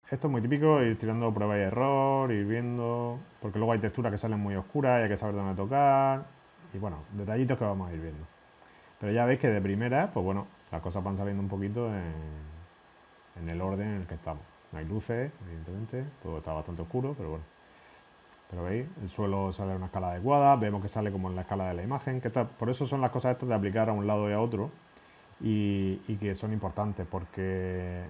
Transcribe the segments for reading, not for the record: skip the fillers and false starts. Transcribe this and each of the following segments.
esto es muy típico, ir tirando prueba y error, ir viendo, porque luego hay texturas que salen muy oscuras y hay que saber dónde tocar. Y bueno, detallitos que vamos a ir viendo. Pero ya veis que de primera, pues bueno, las cosas van saliendo un poquito en el orden en el que estamos. No hay luces, evidentemente, todo está bastante oscuro, pero bueno. Pero veis, el suelo sale a una escala adecuada, vemos que sale como en la escala de la imagen, que está, por eso son las cosas estas de aplicar a un lado y a otro, y que son importantes, porque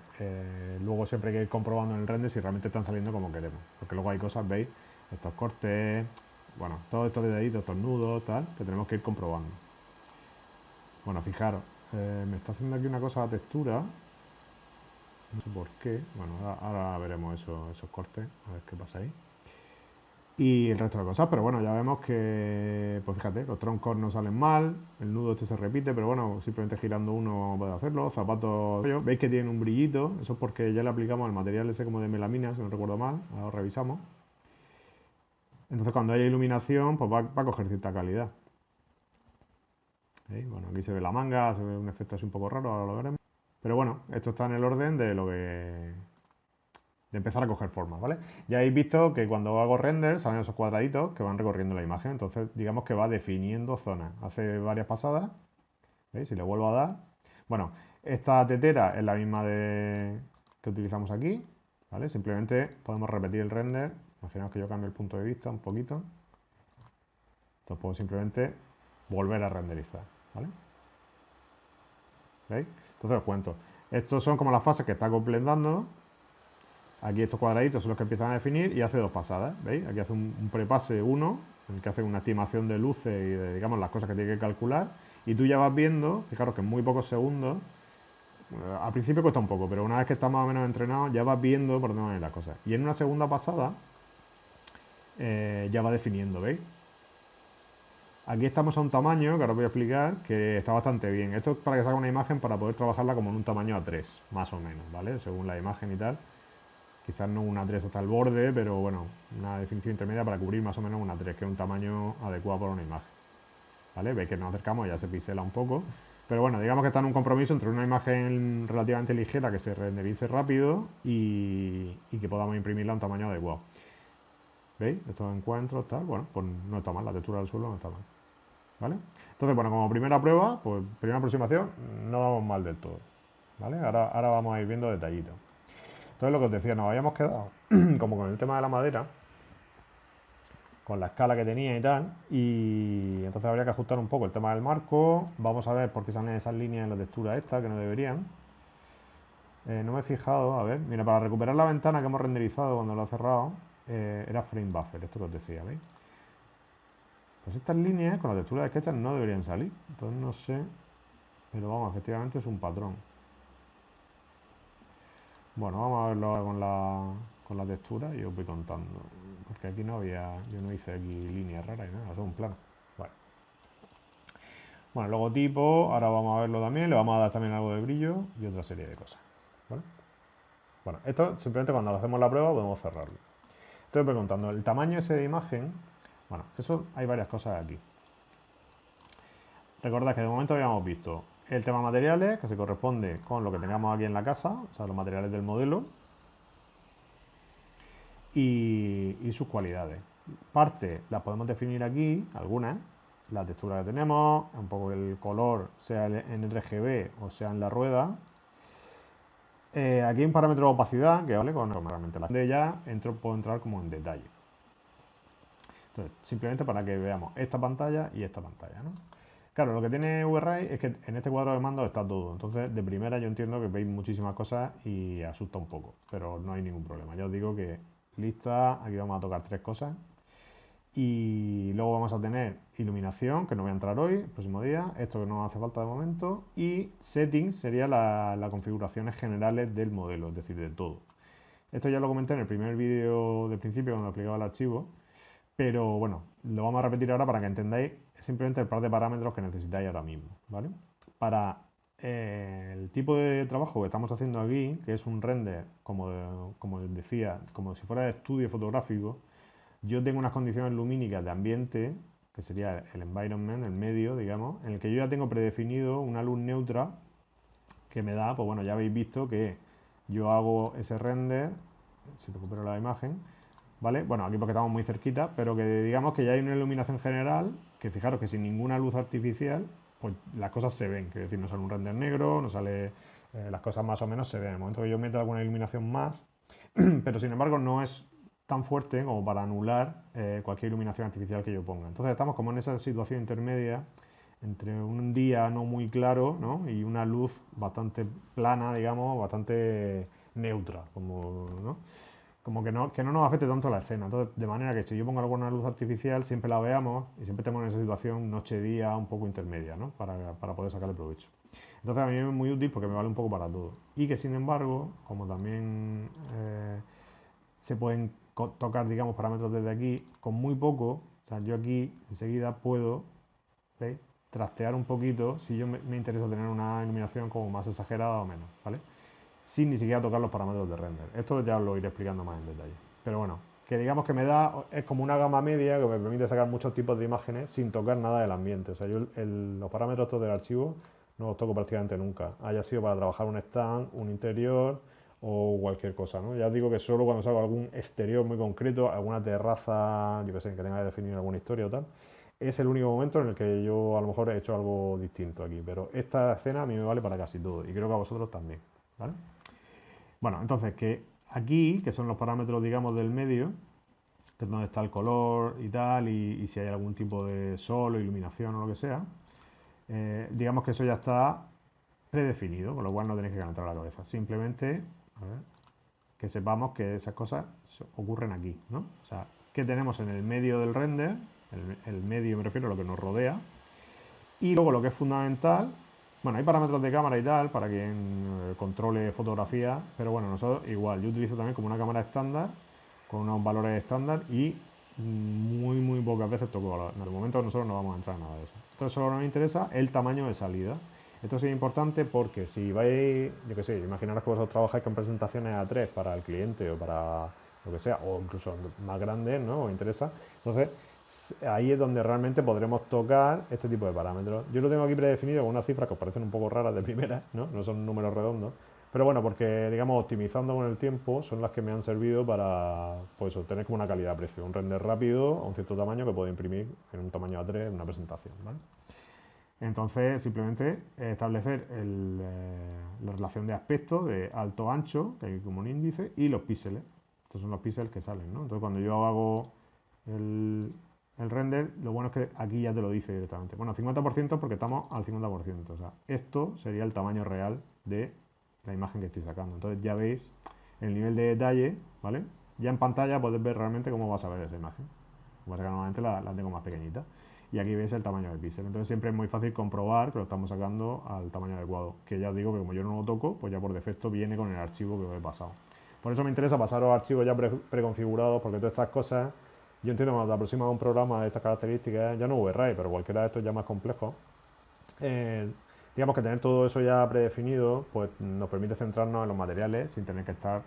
luego siempre hay que ir comprobando en el render si realmente están saliendo como queremos. Porque luego hay cosas, veis, estos cortes, bueno, todos estos detallitos, estos nudos, tal, que tenemos que ir comprobando. Bueno, fijaros, me está haciendo aquí una cosa la textura, no sé por qué. Bueno, ahora veremos esos cortes, a ver qué pasa ahí. Y el resto de cosas, pero bueno, ya vemos que, pues fíjate, los troncos no salen mal, el nudo este se repite, pero bueno, simplemente girando uno puede hacerlo. Zapatos, veis que tienen un brillito, eso es porque ya le aplicamos el material ese como de melamina, si no recuerdo mal, ahora lo revisamos. Entonces cuando haya iluminación, pues va a coger cierta calidad. ¿Veis? Bueno, aquí se ve la manga, se ve un efecto así un poco raro, ahora lo veremos. Pero bueno, esto está en el orden de lo que de empezar a coger forma, ¿vale? Ya habéis visto que cuando hago render salen esos cuadraditos que van recorriendo la imagen, entonces digamos que va definiendo zonas. Hace varias pasadas, ¿veis? Si le vuelvo a dar. Bueno, esta tetera es la misma que utilizamos aquí, ¿vale? Simplemente podemos repetir el render. Imaginaos que yo cambio el punto de vista un poquito. Entonces puedo simplemente volver a renderizar, ¿vale? ¿Veis? Entonces os cuento. Estos son como las fases que está completando. Aquí estos cuadraditos son los que empiezan a definir y hace dos pasadas, ¿veis? Aquí hace un prepase 1, en el que hace una estimación de luces y de, digamos, las cosas que tiene que calcular. Y tú ya vas viendo, fijaros que en muy pocos segundos, al principio cuesta un poco, pero una vez que estás más o menos entrenado, ya vas viendo por dónde van a ir las cosas. Y en una segunda pasada, ya va definiendo, ¿veis? Aquí estamos a un tamaño, que ahora os voy a explicar, que está bastante bien. Esto es para que salga una imagen para poder trabajarla como en un tamaño A3, más o menos, ¿vale? Según la imagen y tal. Quizás no una 3 hasta el borde, pero bueno, una definición intermedia para cubrir más o menos una 3, que es un tamaño adecuado para una imagen. ¿Vale? Veis que nos acercamos, ya se pixela un poco. Pero bueno, digamos que está en un compromiso entre una imagen relativamente ligera que se renderice rápido y que podamos imprimirla a un tamaño adecuado. ¿Veis? Estos encuentros, tal, bueno, pues no está mal, la textura del suelo no está mal. ¿Vale? Entonces, bueno, como primera prueba, pues primera aproximación, no vamos mal del todo. ¿Vale? Ahora vamos a ir viendo detallitos. Entonces, lo que os decía, nos habíamos quedado como con el tema de la madera, con la escala que tenía y tal, y entonces habría que ajustar un poco el tema del marco. Vamos a ver por qué salen esas líneas en la textura esta, que no deberían. No me he fijado, a ver, mira, para recuperar la ventana que hemos renderizado cuando lo he cerrado, era frame buffer, esto que os decía, ¿veis? Pues estas líneas con la textura de sketch no deberían salir, entonces no sé, pero vamos, efectivamente es un patrón. Bueno, vamos a verlo ahora con la textura y os voy contando. Porque aquí no había, yo no hice aquí líneas raras y nada, es un plano. Vale. Bueno, logotipo, ahora vamos a verlo también, le vamos a dar también algo de brillo y otra serie de cosas. ¿Vale? Bueno, esto simplemente cuando hacemos la prueba podemos cerrarlo. Estoy preguntando, el tamaño ese de imagen, bueno, eso hay varias cosas aquí. Recordad que de momento habíamos visto el tema materiales, que se corresponde con lo que tengamos aquí en la casa, o sea, los materiales del modelo, y sus cualidades. Parte las podemos definir aquí, algunas, la textura que tenemos, un poco el color, sea en RGB o sea en la rueda. Aquí hay un parámetro de opacidad que vale con realmente la de ya puedo entrar como en detalle. Entonces, simplemente para que veamos esta pantalla y esta pantalla, ¿no? Claro, lo que tiene VRAI es que en este cuadro de mando está todo. Entonces, de primera yo entiendo que veis muchísimas cosas y asusta un poco, pero no hay ningún problema. Ya os digo que lista, aquí vamos a tocar tres cosas. Y luego vamos a tener iluminación, que no voy a entrar hoy, el próximo día, esto que no hace falta de momento, y settings sería las configuraciones generales del modelo, es decir, de todo. Esto ya lo comenté en el primer vídeo del principio cuando explicaba el archivo, pero bueno, lo vamos a repetir ahora para que entendáis simplemente el par de parámetros que necesitáis ahora mismo, ¿vale? Para el tipo de trabajo que estamos haciendo aquí, que es un render, como decía, como si fuera de estudio fotográfico, yo tengo unas condiciones lumínicas de ambiente, que sería el environment, el medio, digamos, en el que yo ya tengo predefinido una luz neutra que me da, pues bueno, ya habéis visto que yo hago ese render si recupero la imagen, ¿vale? Bueno, aquí porque estamos muy cerquita, pero que digamos que ya hay una iluminación general, que fijaros que sin ninguna luz artificial, pues las cosas se ven, que es decir, no sale un render negro, no sale, las cosas más o menos se ven. En el momento que yo meto alguna iluminación más, pero sin embargo no es tan fuerte como para anular cualquier iluminación artificial que yo ponga. Entonces estamos como en esa situación intermedia entre un día no muy claro, ¿no? Y una luz bastante plana, digamos, bastante neutra, como, ¿no? Como que no nos afecte tanto la escena. Entonces, de manera que si yo pongo alguna luz artificial, siempre la veamos y siempre tenemos en esa situación noche-día un poco intermedia, ¿no? Para poder sacarle provecho. Entonces, a mí es muy útil porque me vale un poco para todo. Y que, sin embargo, como también se pueden tocar, digamos, parámetros desde aquí, con muy poco, o sea, yo aquí enseguida puedo, ¿veis? Trastear un poquito si yo me interesa tener una iluminación como más exagerada o menos, ¿vale? Sin ni siquiera tocar los parámetros de render. Esto ya os lo iré explicando más en detalle. Pero bueno, que digamos que me da, es como una gama media que me permite sacar muchos tipos de imágenes sin tocar nada del ambiente. O sea, yo los parámetros estos del archivo no los toco prácticamente nunca. Haya sido para trabajar un stand, un interior o cualquier cosa, ¿no? Ya os digo que solo cuando salgo algún exterior muy concreto, alguna terraza, yo que sé, que tenga que definir alguna historia o tal, es el único momento en el que yo a lo mejor he hecho algo distinto aquí. Pero esta escena a mí me vale para casi todo y creo que a vosotros también, ¿vale? Bueno, entonces que aquí, que son los parámetros, digamos, del medio, que es donde está el color y tal, y si hay algún tipo de sol o iluminación o lo que sea, digamos que eso ya está predefinido, con lo cual no tenéis que calentar la cabeza. Simplemente, a ver, que sepamos que esas cosas ocurren aquí, ¿no? O sea, ¿qué tenemos en el medio del render? El medio me refiero a lo que nos rodea. Y luego lo que es fundamental, bueno, hay parámetros de cámara y tal para quien controle fotografía, pero bueno, nosotros igual, yo utilizo también como una cámara estándar, con unos valores estándar y muy pocas veces toco. En el momento nosotros no vamos a entrar en nada de eso. Entonces solo nos interesa el tamaño de salida. Esto sí es importante porque si vais, yo qué sé, imaginaros que vosotros trabajáis con presentaciones A3 para el cliente o para lo que sea, o incluso más grandes, ¿no? Os interesa. Entonces, ahí es donde realmente podremos tocar este tipo de parámetros. Yo lo tengo aquí predefinido con unas cifras que os parecen un poco raras de primera, ¿no? No son números redondos. Pero bueno, porque digamos optimizando con el tiempo son las que me han servido para pues obtener como una calidad-precio, un render rápido a un cierto tamaño que puedo imprimir en un tamaño A3 en una presentación, ¿vale? Entonces simplemente establecer la relación de aspecto de alto-ancho, que hay como un índice, y los píxeles. Estos son los píxeles que salen, ¿no? Entonces cuando yo hago el render, lo bueno es que aquí ya te lo dice directamente. Bueno, 50% porque estamos al 50%. O sea, esto sería el tamaño real de la imagen que estoy sacando. Entonces ya veis el nivel de detalle, ¿vale? Ya en pantalla podéis ver realmente cómo vas a ver esa imagen. Lo que pasa es que normalmente la tengo más pequeñita. Y aquí veis el tamaño del píxel. Entonces siempre es muy fácil comprobar que lo estamos sacando al tamaño adecuado. Que ya os digo que como yo no lo toco, pues ya por defecto viene con el archivo que os he pasado. Por eso me interesa pasaros archivos ya preconfigurados, porque todas estas cosas, yo entiendo que cuando te aproximas a un programa de estas características, ya no VRAI, pero cualquiera de estos ya más complejos, digamos que tener todo eso ya predefinido, pues nos permite centrarnos en los materiales sin tener que estar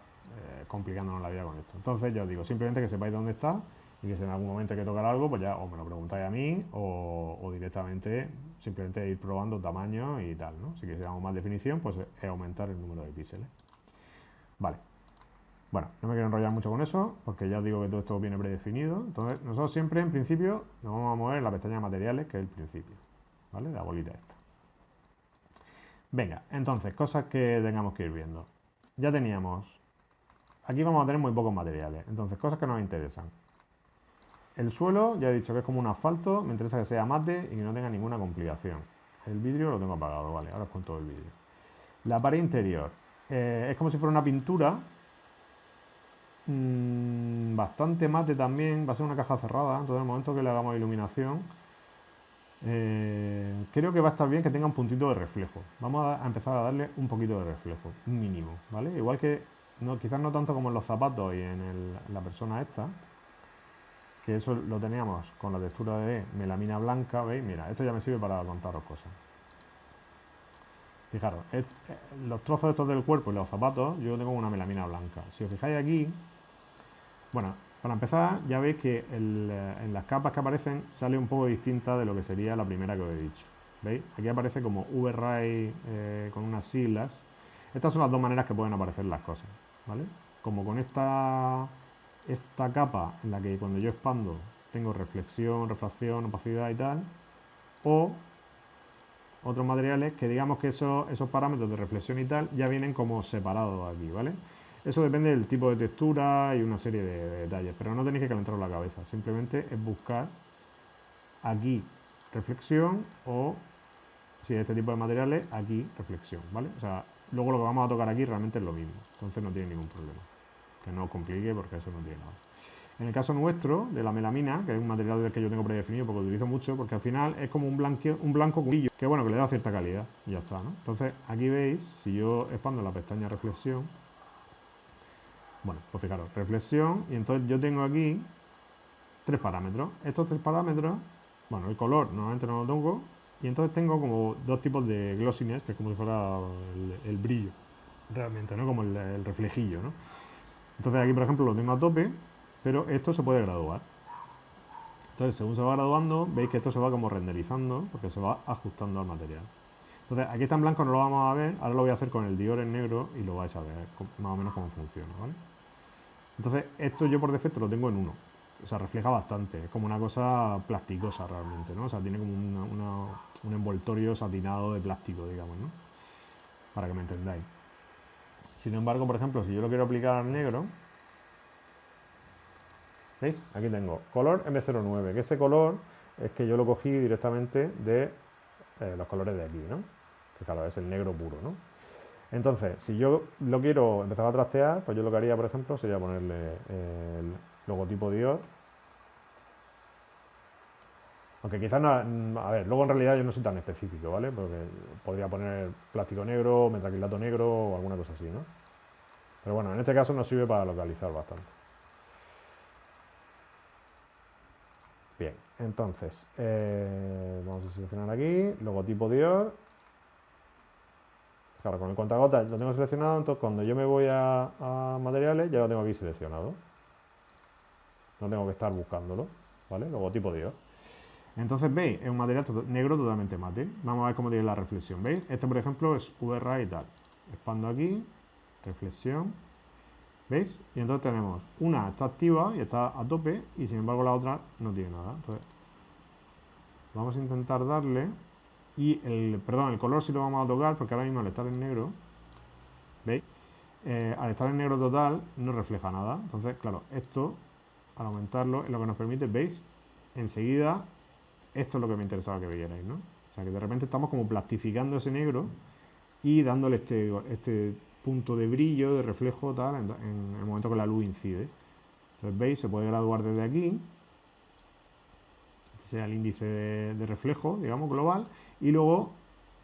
complicándonos la vida con esto. Entonces, ya os digo, simplemente que sepáis dónde está y que si en algún momento hay que tocar algo, pues ya o me lo preguntáis a mí o directamente simplemente ir probando tamaño y tal, ¿no? Si quisiéramos más definición, pues es aumentar el número de píxeles. Vale. Bueno, no me quiero enrollar mucho con eso, porque ya os digo que todo esto viene predefinido. Entonces, nosotros siempre, en principio, nos vamos a mover en la pestaña de materiales, que es el principio, ¿vale? La bolita esta. Venga, entonces, cosas que tengamos que ir viendo. Ya teníamos... Aquí vamos a tener muy pocos materiales, entonces, cosas que nos interesan. El suelo, ya he dicho que es como un asfalto, me interesa que sea mate y que no tenga ninguna complicación. El vidrio lo tengo apagado, vale, ahora os cuento el vidrio. La pared interior, es como si fuera una pintura, bastante mate también, va a ser una caja cerrada, entonces en el momento que le hagamos iluminación, creo que va a estar bien que tenga un puntito de reflejo. Vamos a empezar a darle un poquito de reflejo, un mínimo, ¿vale? Igual que, no, quizás no tanto como en los zapatos y en la persona esta, que eso lo teníamos con la textura de melamina blanca, ¿veis? Mira, esto ya me sirve para contaros cosas. Fijaros, los trozos estos del cuerpo y los zapatos, yo tengo una melamina blanca. Si os fijáis aquí, bueno, para empezar, ya veis que en las capas que aparecen sale un poco distinta de lo que sería la primera que os he dicho. ¿Veis? Aquí aparece como VRAI con unas siglas. Estas son las dos maneras que pueden aparecer las cosas, ¿vale? como con esta capa en la que cuando yo expando tengo reflexión, refracción, opacidad y tal, o otros materiales que digamos que esos parámetros de reflexión y tal ya vienen como separados aquí, ¿vale? Eso depende del tipo de textura y una serie de detalles, pero no tenéis que calentaros la cabeza, simplemente es buscar aquí reflexión o, si es este tipo de materiales, aquí reflexión, ¿vale? O sea, luego lo que vamos a tocar aquí realmente es lo mismo, entonces no tiene ningún problema. Que no os complique porque eso no tiene nada. En el caso nuestro, de la melamina, que es un material del que yo tengo predefinido porque lo utilizo mucho, porque al final es como un blanco con brillo, que bueno, que le da cierta calidad y ya está, ¿no? Entonces, aquí veis, si yo expando la pestaña reflexión, bueno, pues fijaros, reflexión, y entonces yo tengo aquí tres parámetros. Estos tres parámetros, bueno, el color normalmente no lo tengo, y entonces tengo como dos tipos de glossiness, que es como si fuera el brillo, realmente, ¿no? Como el reflejillo, ¿no? Entonces aquí, por ejemplo, lo tengo a tope, pero esto se puede graduar. Entonces, según se va graduando, veis que esto se va como renderizando, porque se va ajustando al material. Entonces, aquí está en blanco, no lo vamos a ver, ahora lo voy a hacer con el Dior en negro y lo vais a ver más o menos cómo funciona, ¿vale? Entonces, esto yo por defecto lo tengo en 1. O sea, refleja bastante, es como una cosa plasticosa realmente, ¿no? O sea, tiene como un envoltorio satinado de plástico, digamos, ¿no? Para que me entendáis. Sin embargo, por ejemplo, si yo lo quiero aplicar al negro, ¿veis? Aquí tengo color M09, que ese color es que yo lo cogí directamente de los colores de aquí, ¿no? Fijaros, es el negro puro, ¿no? Entonces, si yo lo quiero empezar a trastear, pues yo lo que haría, por ejemplo, sería ponerle el logotipo Dior. Aunque quizás no, a ver, luego en realidad yo no soy tan específico, ¿vale? Porque podría poner plástico negro, metacrilato negro o alguna cosa así, ¿no? Pero bueno, en este caso nos sirve para localizar bastante. Bien, entonces, vamos a seleccionar aquí, logotipo Dior. Claro, con el cuentagotas lo tengo seleccionado, entonces cuando yo me voy a materiales ya lo tengo aquí seleccionado. No tengo que estar buscándolo, ¿vale? Logotipo Dior. Entonces, ¿veis? Es un material negro totalmente mate. Vamos a ver cómo tiene la reflexión, ¿veis? Este, por ejemplo, es VRA y tal. Expando aquí, reflexión, ¿veis? Y entonces tenemos una está activa y está a tope y sin embargo la otra no tiene nada. Entonces, vamos a intentar darle y el color sí lo vamos a tocar porque ahora mismo al estar en negro, ¿veis? Al estar en negro total no refleja nada. Entonces, claro, esto al aumentarlo es lo que nos permite, ¿veis? Enseguida, esto es lo que me interesaba que vierais, ¿no? O sea, que de repente estamos como plastificando ese negro y dándole este punto de brillo, de reflejo, tal, en el momento que la luz incide. Entonces, ¿veis? Se puede graduar desde aquí. Este sería el índice de reflejo, digamos, global. Y luego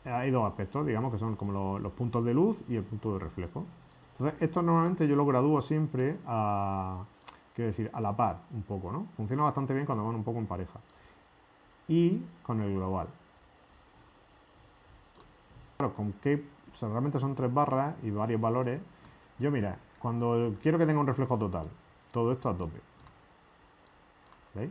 hay dos aspectos, digamos, que son como los puntos de luz y el punto de reflejo. Entonces, esto normalmente yo lo gradúo siempre quiero decir, a la par, un poco, ¿no? Funciona bastante bien cuando van un poco en pareja. Y con el global. Claro, con qué, o sea, realmente son tres barras y varios valores. Yo, mira, cuando quiero que tenga un reflejo total, todo esto a tope. ¿Veis?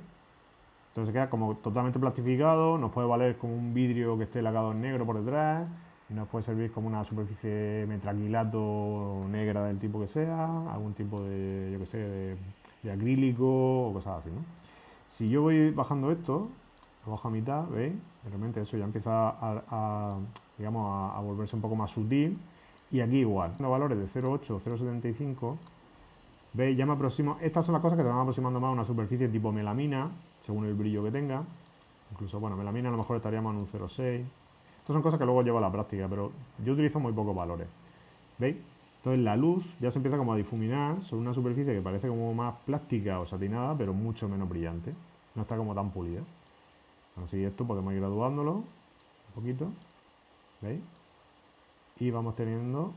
Entonces se queda como totalmente plastificado, nos puede valer como un vidrio que esté lacado en negro por detrás, nos puede servir como una superficie metraquilato negra del tipo que sea, algún tipo de, yo que sé, de acrílico o cosas así, ¿no? Si yo voy bajando esto, lo bajo a mitad, ¿veis? De repente eso ya empieza digamos, a volverse un poco más sutil. Y aquí igual, valores de 0,8 o 0,75, ¿veis? Ya me aproximo. Estas son las cosas que te van aproximando más a una superficie tipo melamina, según el brillo que tenga. Incluso, bueno, melamina a lo mejor estaríamos en un 0,6. Estas son cosas que luego llevo a la práctica, pero yo utilizo muy pocos valores. ¿Veis? Entonces la luz ya se empieza como a difuminar sobre una superficie que parece como más plástica o satinada, pero mucho menos brillante. No está como tan pulida. Así esto podemos ir graduándolo un poquito. ¿Veis? Y vamos teniendo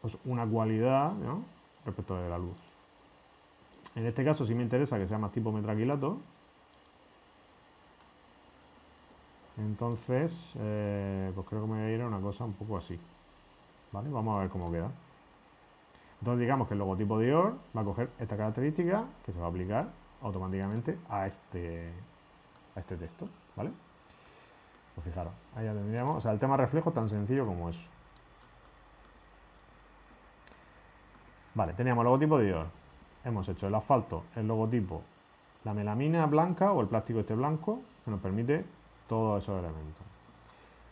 pues, una cualidad, ¿no? Respecto de la luz. En este caso sí me interesa que sea más tipo metraquilato. Entonces, pues creo que me voy a ir a una cosa un poco así. ¿Vale? Vamos a ver cómo queda. Entonces digamos que el logotipo Dior va a coger esta característica que se va a aplicar automáticamente a este texto. ¿Vale? Pues fijaros, ahí ya tendríamos, o sea, el tema reflejo tan sencillo como eso. Vale, teníamos el logotipo de Dior. Hemos hecho el asfalto, el logotipo, la melamina blanca o el plástico este blanco, que nos permite todos esos elementos.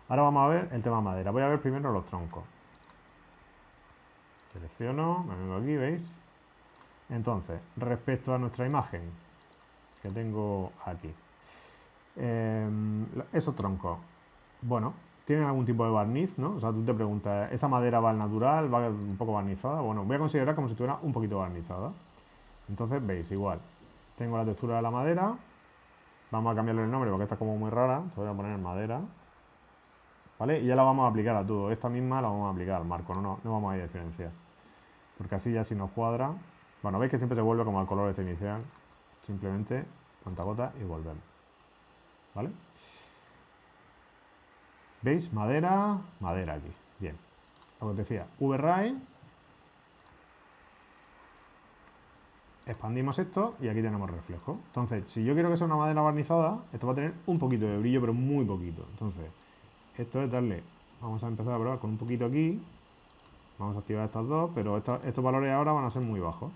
Ahora vamos a ver el tema madera. Voy a ver primero los troncos. Selecciono, me vengo aquí, ¿veis? Entonces, respecto a nuestra imagen que tengo aquí, esos troncos, bueno, tienen algún tipo de barniz, ¿no? O sea, tú te preguntas, ¿esa madera va al natural? ¿Va un poco barnizada? Bueno, voy a considerar como si estuviera un poquito barnizada. Entonces, veis, igual, tengo la textura de la madera, vamos a cambiarle el nombre porque esta es como muy rara, entonces voy a poner madera, ¿vale? Y ya la vamos a aplicar a todo, esta misma la vamos a aplicar al marco, no vamos a ir a diferenciar, porque así ya si nos cuadra, bueno, veis que siempre se vuelve como al color este inicial, simplemente cuentagota y volvemos, ¿vale? ¿Veis? Madera, madera aquí, bien. Lo que os decía, VRAI, expandimos esto y aquí tenemos reflejo. Entonces, si yo quiero que sea una madera barnizada, esto va a tener un poquito de brillo, pero muy poquito. Entonces, esto es darle, vamos a empezar a probar con un poquito aquí, vamos a activar estas dos, pero estos valores ahora van a ser muy bajos.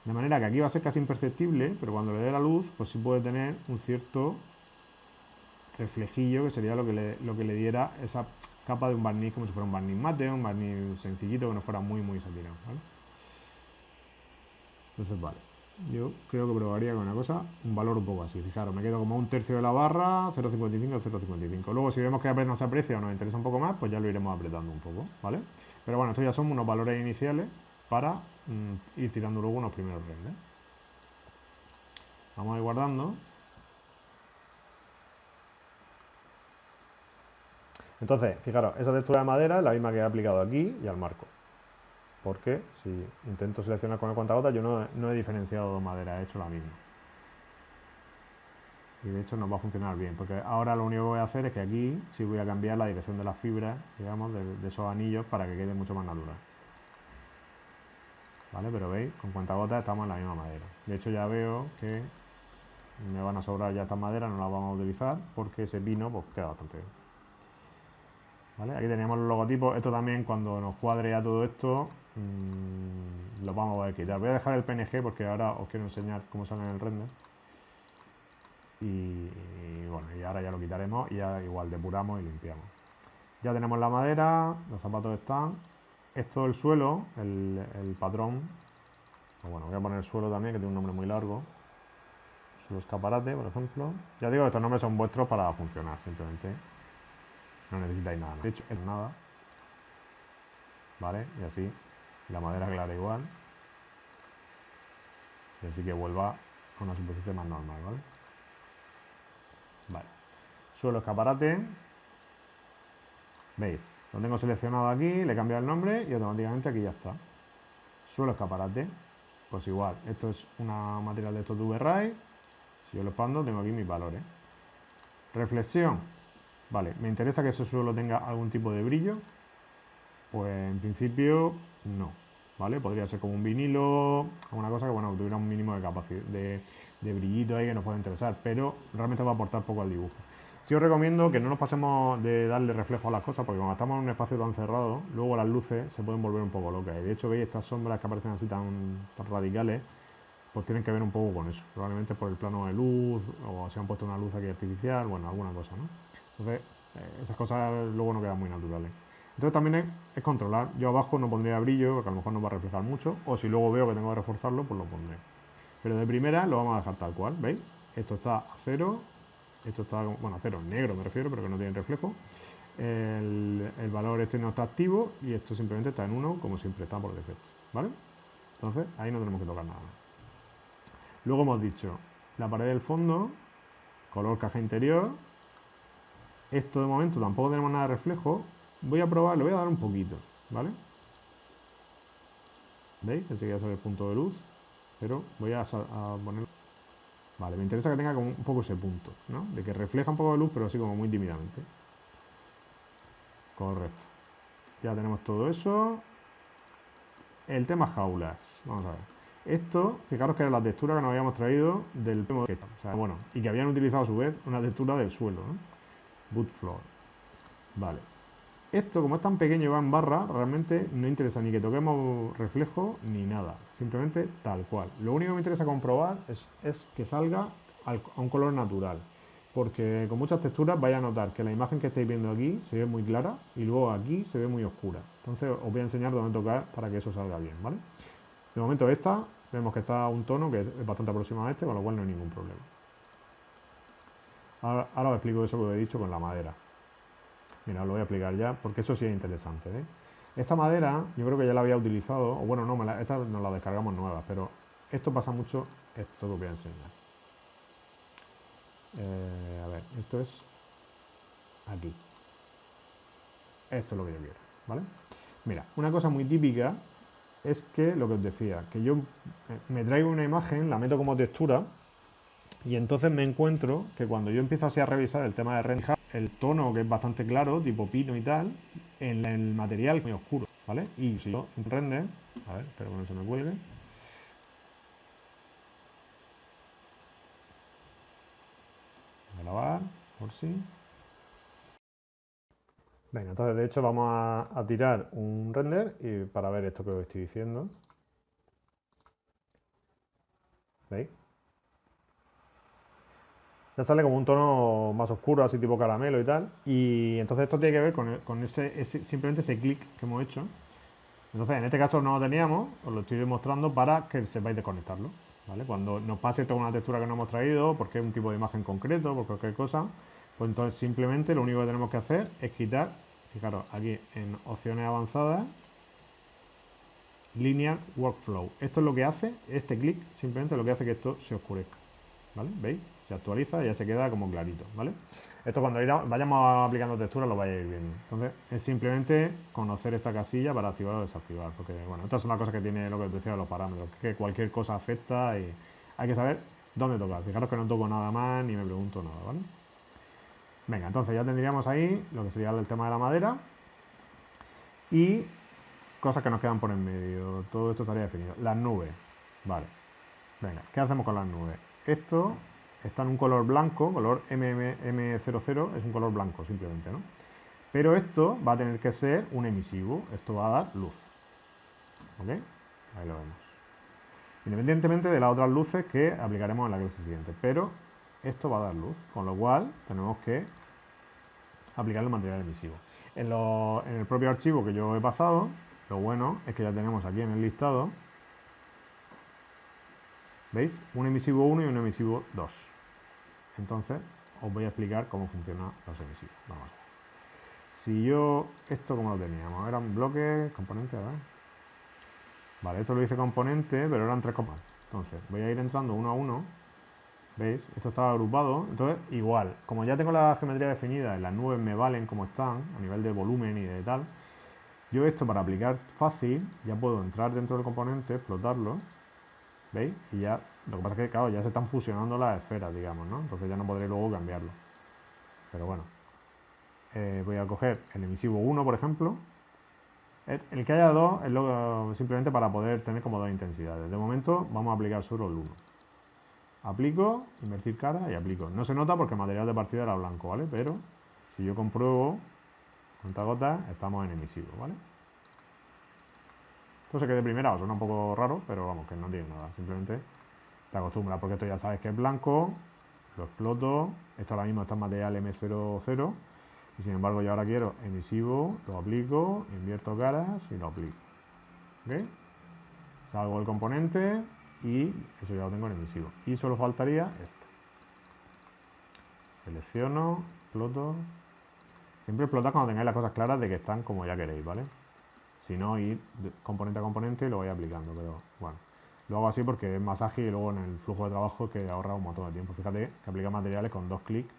De manera que aquí va a ser casi imperceptible, pero cuando le dé la luz, pues sí puede tener un cierto reflejillo, que sería lo que le diera esa capa de un barniz, como si fuera un barniz mate, un barniz sencillito, que no fuera muy satinado, ¿vale? Entonces, vale, yo creo que probaría con una cosa, un valor un poco así. Fijaros, me quedo como a un tercio de la barra, 0,55, 0,55. Luego, si vemos que apenas se aprecia o nos interesa un poco más, pues ya lo iremos apretando un poco, ¿vale? Pero bueno, estos ya son unos valores iniciales para ir tirando luego unos primeros renders. Vamos a ir guardando. Entonces, fijaros, esa textura de madera es la misma que he aplicado aquí y al marco. Porque si intento seleccionar con el cuentagotas, yo no he diferenciado madera, he hecho la misma. Y de hecho nos va a funcionar bien, porque ahora lo único que voy a hacer es que aquí sí voy a cambiar la dirección de las fibras, digamos, de esos anillos para que quede mucho más natural. ¿Vale? Pero veis, con cuentagotas estamos en la misma madera. De hecho ya veo que me van a sobrar ya estas maderas, no las vamos a utilizar, porque ese pino pues queda bastante bien. ¿Vale? Aquí teníamos los logotipos. Esto también, cuando nos cuadre ya todo esto, lo vamos a poder quitar. Voy a dejar el PNG porque ahora os quiero enseñar cómo sale en el render. Y bueno, y ahora ya lo quitaremos y ya igual depuramos y limpiamos. Ya tenemos la madera, los zapatos están. Esto es el suelo, el patrón. Bueno, voy a poner el suelo también, que tiene un nombre muy largo. Suelo escaparate, por ejemplo. Ya digo, estos nombres son vuestros para funcionar, simplemente. No necesitáis nada. De hecho, es nada. ¿Vale? Y así, la madera clara igual. Y así que vuelva a una superficie más normal, ¿vale? Vale. Suelo escaparate. ¿Veis? Lo tengo seleccionado aquí, le he cambiado el nombre y automáticamente aquí ya está. Suelo escaparate. Pues igual, esto es una material de estos de VRAI. Si yo lo expando, tengo aquí mis valores. Reflexión. Vale, me interesa que ese suelo tenga algún tipo de brillo. Pues en principio no, ¿vale? Podría ser como un vinilo, una cosa que bueno, tuviera un mínimo de capacidad, de brillito ahí que nos pueda interesar, pero realmente va a aportar poco al dibujo. Sí os recomiendo que no nos pasemos de darle reflejo a las cosas, porque cuando estamos en un espacio tan cerrado, luego las luces se pueden volver un poco locas. Y de hecho, veis estas sombras que aparecen así tan radicales, pues tienen que ver un poco con eso. Probablemente por el plano de luz, o se han puesto una luz aquí artificial, bueno, alguna cosa, ¿no? Entonces, esas cosas luego no quedan muy naturales. Entonces también es controlar. Yo abajo no pondría brillo, porque a lo mejor no va a reflejar mucho, o si luego veo que tengo que reforzarlo, pues lo pondré. Pero de primera lo vamos a dejar tal cual, ¿veis? Esto está a cero, esto está, bueno, a cero, negro me refiero, pero que no tiene reflejo. El valor este no está activo y esto simplemente está en 1, como siempre está por defecto, ¿vale? Entonces ahí no tenemos que tocar nada. Luego hemos dicho la pared del fondo, color caja interior. Esto de momento tampoco tenemos nada de reflejo. Voy a probar, le voy a dar un poquito, ¿vale? ¿Veis? Enseguida sale el punto de luz, pero voy a ponerlo. Vale, me interesa que tenga como un poco ese punto, ¿no? De que refleja un poco de luz, pero así como muy tímidamente. Correcto. Ya tenemos todo eso. El tema jaulas. Vamos a ver. Esto, fijaros que era la textura que nos habíamos traído del tema de o sea, bueno, y que habían utilizado a su vez una textura del suelo, ¿no? Wood floor. Vale. esto, como es tan pequeño y va en barra, realmente no interesa ni que toquemos reflejo ni nada. Simplemente tal cual. Lo único que me interesa comprobar es que salga a un color natural. Porque con muchas texturas vais a notar que la imagen que estáis viendo aquí se ve muy clara y luego aquí se ve muy oscura. Entonces os voy a enseñar dónde tocar para que eso salga bien, ¿vale? De momento esta, vemos que está a un tono que es bastante aproximado a este, con lo cual no hay ningún problema. Ahora os explico eso que os he dicho con la madera. Mira, os lo voy a explicar ya, porque eso sí es interesante, ¿eh? Esta madera, yo creo que ya la había utilizado, o bueno, no, esta nos la descargamos nueva, pero esto pasa mucho, esto lo voy a enseñar. A ver, esto es aquí. Esto es lo que yo quiero, ¿vale? Mira, una cosa muy típica es que, lo que os decía, que yo me traigo una imagen, la meto como textura, y entonces me encuentro que cuando yo empiezo así a revisar el tema de render, el tono que es bastante claro, tipo pino y tal, en el material es muy oscuro, ¿vale? Y si yo render, a ver, espero que no se me cuelgue. Voy a grabar, por si. Venga, entonces de hecho vamos a tirar un render y para ver esto que os estoy diciendo. ¿Veis? Ya sale como un tono más oscuro, así tipo caramelo y tal. Y entonces esto tiene que ver con simplemente ese clic que hemos hecho. Entonces en este caso no lo teníamos, os lo estoy demostrando para que sepáis desconectarlo. ¿Vale? Cuando nos pase toda una textura que no hemos traído, porque es un tipo de imagen concreto, por cualquier cosa, pues entonces simplemente lo único que tenemos que hacer es quitar, fijaros, aquí en opciones avanzadas, Linear Workflow. Esto es lo que hace, este clic simplemente lo que hace que esto se oscurezca. ¿Vale? ¿Veis? Se actualiza y ya se queda como clarito, ¿vale? Esto cuando vayamos aplicando texturas lo vais a ir viendo. Entonces es simplemente conocer esta casilla para activar o desactivar, porque bueno, estas son las cosas que tiene lo que os decía de los parámetros, que cualquier cosa afecta y hay que saber dónde tocar. Fijaros que no toco nada más ni me pregunto nada, ¿vale? Venga, entonces ya tendríamos ahí lo que sería el tema de la madera y cosas que nos quedan por en medio. Todo esto estaría definido. Las nubes, vale. Venga, ¿qué hacemos con las nubes? Esto está en un color blanco, color MM00, es un color blanco simplemente, ¿no? Pero esto va a tener que ser un emisivo, esto va a dar luz. ¿Ok? Ahí lo vemos. Independientemente de las otras luces que aplicaremos en la clase siguiente, pero esto va a dar luz, con lo cual tenemos que aplicar el material emisivo. En el propio archivo que yo he pasado, lo bueno es que ya tenemos aquí en el listado, ¿veis? Un emisivo 1 y un emisivo 2. Entonces, os voy a explicar cómo funcionan los emisivos. Vamos a ver. Si yo, esto como lo teníamos, era un bloque, componente, ¿verdad? Vale, esto lo hice componente, pero eran 3 componentes. Entonces, voy a ir entrando uno a uno. ¿Veis? Esto estaba agrupado. Entonces, igual, como ya tengo la geometría definida y las nubes me valen como están, a nivel de volumen y de tal, yo esto para aplicar fácil, ya puedo entrar dentro del componente, explotarlo, ¿veis? Y ya, lo que pasa es que, claro, ya se están fusionando las esferas, digamos, ¿no? Entonces ya no podré luego cambiarlo. Pero bueno, voy a coger el emisivo 1, por ejemplo. El que haya 2 es simplemente para poder tener como dos intensidades. De momento vamos a aplicar solo el 1. Aplico, invertir cara y aplico. No se nota porque el material de partida era blanco, ¿vale? Pero si yo compruebo, cuenta gotas, estamos en emisivo, ¿vale? Esto sé que de primera os suena un poco raro, pero vamos, que no tiene nada. Simplemente te acostumbras, porque esto ya sabes que es blanco, lo exploto. Esto ahora mismo está en material M00, y sin embargo yo ahora quiero emisivo, lo aplico, invierto caras y lo aplico. ¿Ok? Salgo del componente y eso ya lo tengo en emisivo. Y solo faltaría este. Selecciono, exploto. Siempre explotad cuando tengáis las cosas claras de que están como ya queréis, ¿vale? Si no, ir de componente a componente y lo voy aplicando, pero bueno. Lo hago así porque es más ágil y luego en el flujo de trabajo que ahorra un montón de tiempo. Fíjate que aplica materiales con 2 clics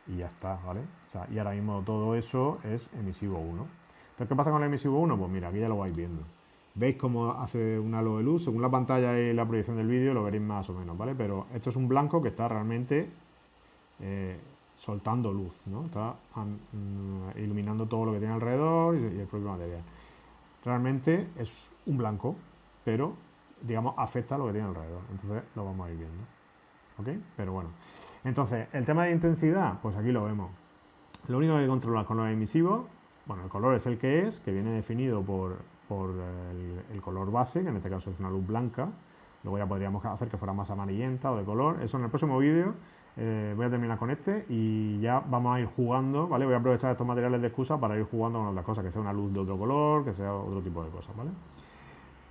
y ya está, ¿vale? O sea, y ahora mismo todo eso es emisivo 1. Entonces, ¿qué pasa con el emisivo 1? Pues mira, aquí ya lo vais viendo. ¿Veis cómo hace un halo de luz? Según la pantalla y la proyección del vídeo lo veréis más o menos, ¿vale? Pero esto es un blanco que está realmente soltando luz, ¿no? Está iluminando todo lo que tiene alrededor y el propio material. Realmente es un blanco, pero digamos afecta a lo que tiene alrededor. Entonces lo vamos a ir viendo. ¿Ok? Pero bueno. Entonces, el tema de intensidad, pues aquí lo vemos. Lo único que controlar con los emisivos Bueno, el color es el que viene definido por el color base, que en este caso es una luz blanca. Luego ya podríamos hacer que fuera más amarillenta o de color. Eso en el próximo vídeo voy a terminar con este y ya vamos a ir jugando, ¿vale? Voy a aprovechar estos materiales de excusa para ir jugando con otras cosas, que sea una luz de otro color, que sea otro tipo de cosas, ¿vale?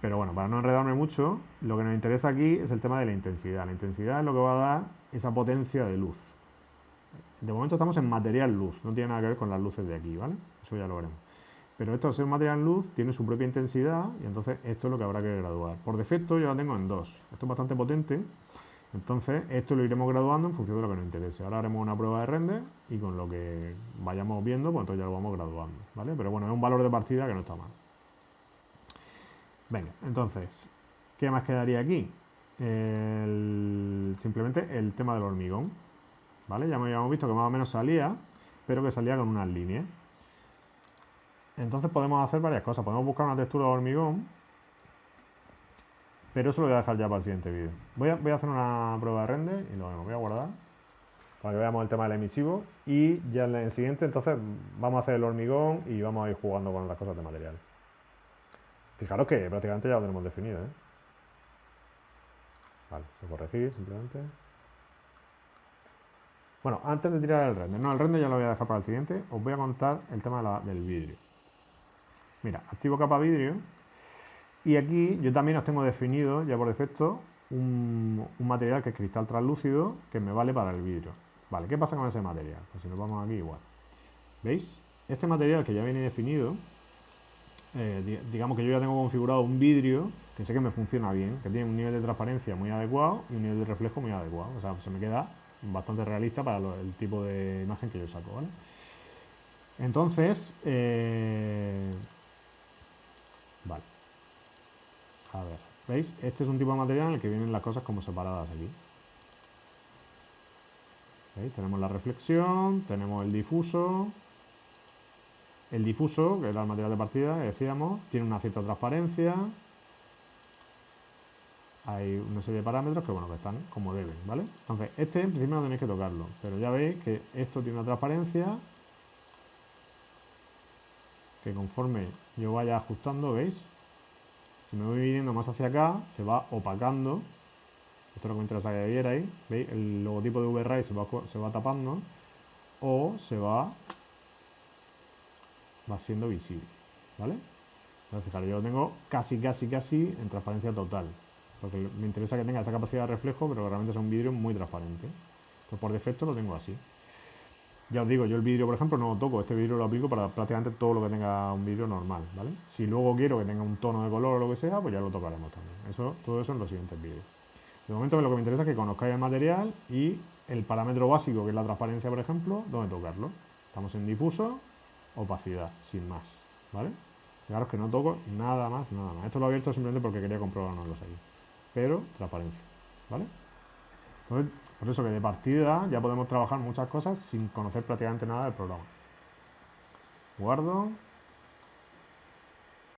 Pero bueno, para no enredarme mucho, lo que nos interesa aquí es el tema de la intensidad. La intensidad es lo que va a dar esa potencia de luz. De momento estamos en material luz, no tiene nada que ver con las luces de aquí, ¿vale? Eso ya lo veremos. Pero esto, al ser material luz, tiene su propia intensidad y entonces esto es lo que habrá que graduar. Por defecto yo la tengo en 2. Esto es bastante potente, entonces esto lo iremos graduando en función de lo que nos interese. Ahora haremos una prueba de render y con lo que vayamos viendo, pues entonces ya lo vamos graduando, ¿vale? Pero bueno, es un valor de partida que no está mal. Venga, entonces, ¿qué más quedaría aquí? Simplemente el tema del hormigón, ¿vale? Ya habíamos visto que más o menos salía, pero que salía con unas líneas. Entonces podemos hacer varias cosas. Podemos buscar una textura de hormigón, pero eso lo voy a dejar ya para el siguiente vídeo. Voy a hacer una prueba de render y lo voy a guardar para que veamos el tema del emisivo. Y ya en el siguiente, entonces, vamos a hacer el hormigón y vamos a ir jugando con las cosas de material. Fijaros que prácticamente ya lo tenemos definido, ¿eh? Vale, se corregir simplemente. Bueno, antes de tirar el render, no, el render ya lo voy a dejar para el siguiente, os voy a contar el tema del vidrio. Mira, activo capa vidrio y aquí yo también os tengo definido ya por defecto un material que es cristal translúcido que me vale para el vidrio. Vale, ¿qué pasa con ese material? Pues si nos vamos aquí igual. ¿Veis? Este material que ya viene definido, digamos que yo ya tengo configurado un vidrio que sé que me funciona bien, que tiene un nivel de transparencia muy adecuado y un nivel de reflejo muy adecuado. O sea, se me queda bastante realista para el tipo de imagen que yo saco, ¿vale? Entonces, vale. A ver, ¿veis? Este es un tipo de material en el que vienen las cosas como separadas aquí. ¿Veis? Tenemos la reflexión, tenemos el difuso. El difuso, que era el material de partida, que decíamos, tiene una cierta transparencia. Hay una serie de parámetros que, bueno, que están como deben, ¿vale? Entonces, este en principio no tenéis que tocarlo, pero ya veis que esto tiene una transparencia que conforme yo vaya ajustando, ¿veis? Si me voy viniendo más hacia acá, se va opacando. Esto es lo que me interesa que vierais. ¿Veis? El logotipo de VRay se va tapando o va siendo visible, ¿vale? Entonces, fijaros, yo lo tengo casi en transparencia total, porque me interesa que tenga esa capacidad de reflejo, pero que realmente sea un vidrio muy transparente. Entonces, por defecto lo tengo así. Ya os digo, yo el vidrio, por ejemplo, no lo toco, este vidrio lo aplico para prácticamente todo lo que tenga un vidrio normal, ¿vale? Si luego quiero que tenga un tono de color o lo que sea, pues ya lo tocaremos también. Todo eso en los siguientes vídeos. De momento lo que me interesa es que conozcáis el material y el parámetro básico, que es la transparencia, por ejemplo, dónde tocarlo. Estamos en difuso, opacidad, sin más, ¿vale? Fijaros que no toco nada más, nada más. Esto lo he abierto simplemente porque quería comprobarnoslos aquí. Pero transparencia, ¿vale? Entonces, por eso que de partida ya podemos trabajar muchas cosas sin conocer prácticamente nada del programa. Guardo.